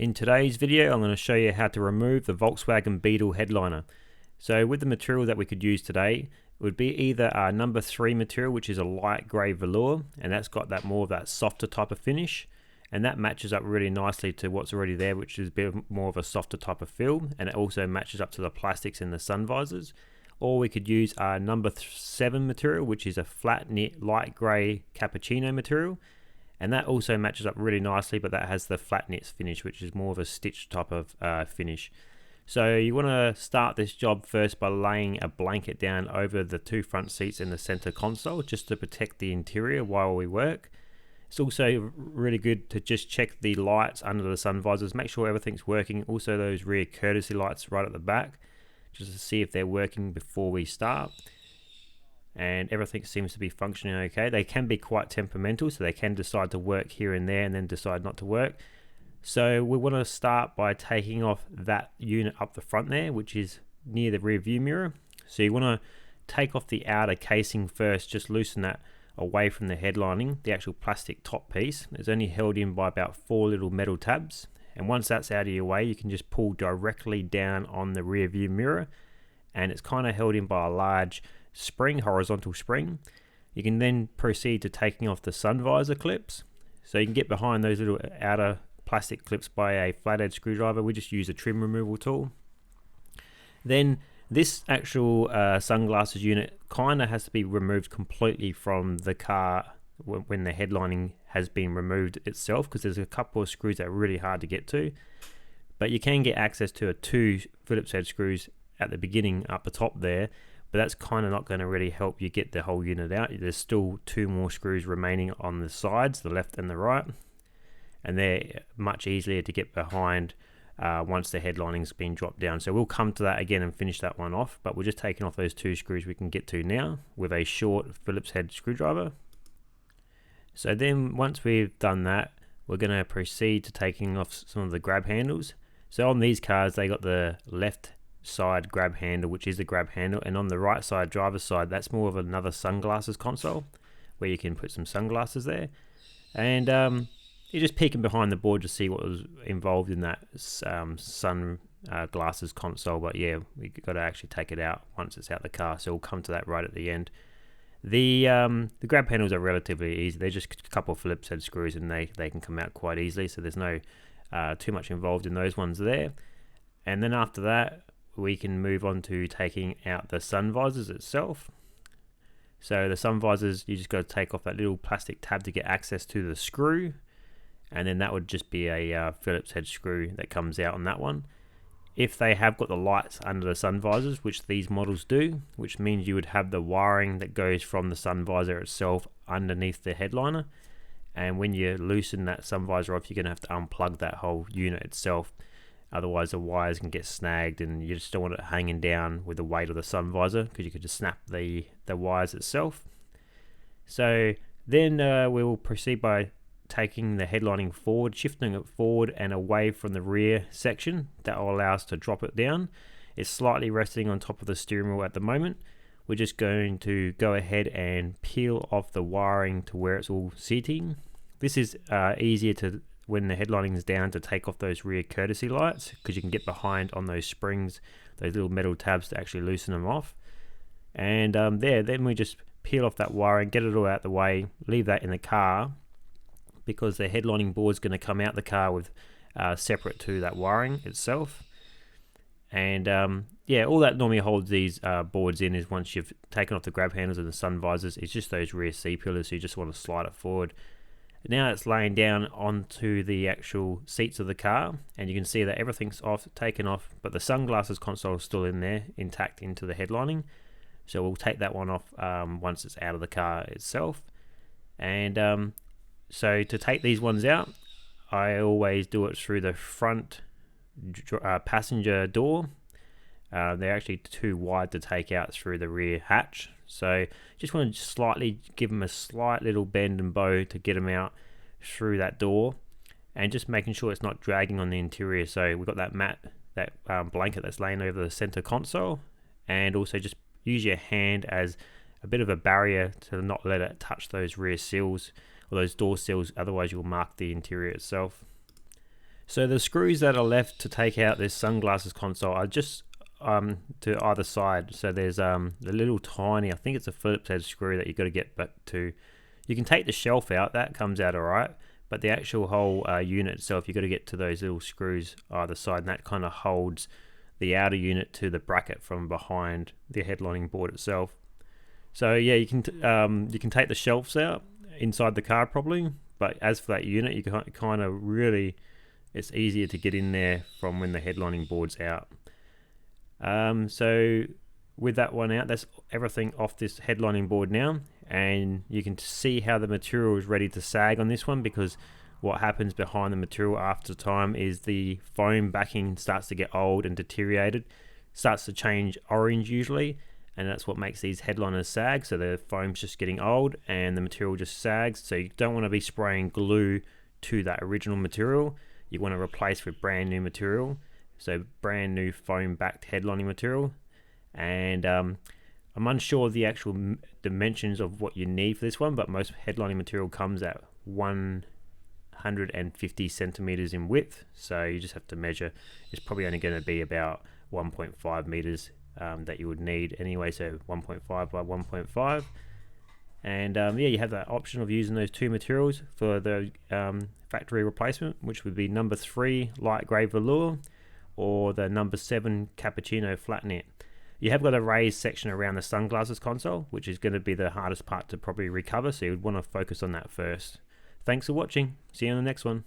In today's video, I'm going to show you how to remove the Volkswagen Beetle headliner. So with the material that we could use today, it would be either our number 3 material, which is a light grey velour, and that's got that more of that softer type of finish, and that matches up really nicely to what's already there, which is a bit more of a softer type of feel, and it also matches up to the plastics in the sun visors. Or we could use our number 7 material, which is a flat knit light grey cappuccino material, and that also matches up really nicely, but that has the flat knit finish, which is more of a stitch type of finish. So you want to start this job first by laying a blanket down over the 2 front seats in the center console, just to protect the interior while we work. It's also really good to just check the lights under the sun visors, make sure everything's working. Also those rear courtesy lights right at the back, just to see if they're working before we start. And everything seems to be functioning okay. They can be quite temperamental, so they can decide to work here and there and then decide not to work. So we want to start by taking off that unit up the front there, which is near the rear view mirror. So you want to take off the outer casing first, just loosen that away from the headlining. The actual plastic top piece is only held in by about 4 little metal tabs, and once that's out of your way, you can just pull directly down on the rear view mirror, and it's kind of held in by a large spring, horizontal spring. You can then proceed to taking off the sun visor clips. So you can get behind those little outer plastic clips by a flathead screwdriver. We just use a trim removal tool. Then this actual sunglasses unit kind of has to be removed completely from the car when the headlining has been removed itself, because there's a couple of screws that are really hard to get to. But you can get access to 2 Phillips head screws at the beginning up the top there, but that's kind of not going to really help you get the whole unit out. There's still 2 more screws remaining on the sides, the left and the right, and they're much easier to get behind once the headlining's been dropped down. So we'll come to that again and finish that one off, but we're just taking off those 2 screws we can get to now with a short Phillips head screwdriver. So then once we've done that, we're going to proceed to taking off some of the grab handles. So on these cars, they got the left side grab handle, which is the grab handle, and on the right side, driver's side, that's more of another sunglasses console where you can put some sunglasses there. And you're just peeking behind the board to see what was involved in that glasses console. But yeah, we got to actually take it out once it's out the car, so we'll come to that right at the end. The grab handles are relatively easy. They're just a couple of Phillips head screws, and they can come out quite easily, so there's no too much involved in those ones there. And then after that, we can move on to taking out the sun visors itself. So the sun visors, you just got to take off that little plastic tab to get access to the screw, and then that would just be a Phillips head screw that comes out on that one. If they have got the lights under the sun visors, which these models do, which means you would have the wiring that goes from the sun visor itself underneath the headliner, and when you loosen that sun visor off, you're going to have to unplug that whole unit itself. Otherwise the wires can get snagged, and you just don't want it hanging down with the weight of the sun visor, because you could just snap the wires itself. So then we will proceed by taking the headlining forward, shifting it forward and away from the rear section. That will allow us to drop it down. It's slightly resting on top of the steering wheel at the moment. We're just going to go ahead and peel off the wiring to where it's all sitting. This is easier to, when the headlining is down, to take off those rear courtesy lights, because you can get behind on those springs, those little metal tabs, to actually loosen them off. And then we just peel off that wiring, get it all out the way, leave that in the car, because the headlining board is going to come out the car with separate to that wiring itself. And yeah, all that normally holds these boards in is, once you've taken off the grab handles and the sun visors, it's just those rear C-pillars, so you just want to slide it forward. Now it's laying down onto the actual seats of the car, and you can see that everything's taken off, but the sunglasses console is still in there, intact into the headlining. So we'll take that one off once it's out of the car itself. And so to take these ones out, I always do it through the front passenger door. They're actually too wide to take out through the rear hatch, so just want to slightly give them a slight little bend and bow to get them out through that door, and just making sure it's not dragging on the interior. So we've got that mat, that blanket that's laying over the center console, and also just use your hand as a bit of a barrier to not let it touch those rear seals or those door seals, otherwise you'll mark the interior itself. So the screws that are left to take out this sunglasses console are just to either side. So there's the little tiny, I think it's a Phillips head screw that you've got to get back to. You can take the shelf out, that comes out alright, but the actual whole unit itself, you've got to get to those little screws either side, and that kind of holds the outer unit to the bracket from behind the headlining board itself. So yeah, you can take the shelves out inside the car probably, but as for that unit, you can kind of really, it's easier to get in there from when the headlining board's out. So with that one out, that's everything off this headlining board now, and you can see how the material is ready to sag on this one, because what happens behind the material after time is the foam backing starts to get old and deteriorated, starts to change orange usually, and that's what makes these headliners sag. So the foam's just getting old and the material just sags. So you don't want to be spraying glue to that original material. You want to replace with brand new material, so brand new foam backed headlining material. And I'm unsure of the actual dimensions of what you need for this one, but most headlining material comes at 150 centimeters in width, so you just have to measure. It's probably only going to be about 1.5 meters that you would need anyway, so 1.5 by 1.5. And yeah, you have that option of using those two materials for the factory replacement, which would be number 3 light grey velour or the number 7 cappuccino flat knit. You have got a raised section around the sunglasses console, which is going to be the hardest part to probably recover, so you would want to focus on that first. Thanks for watching. See you on the next one.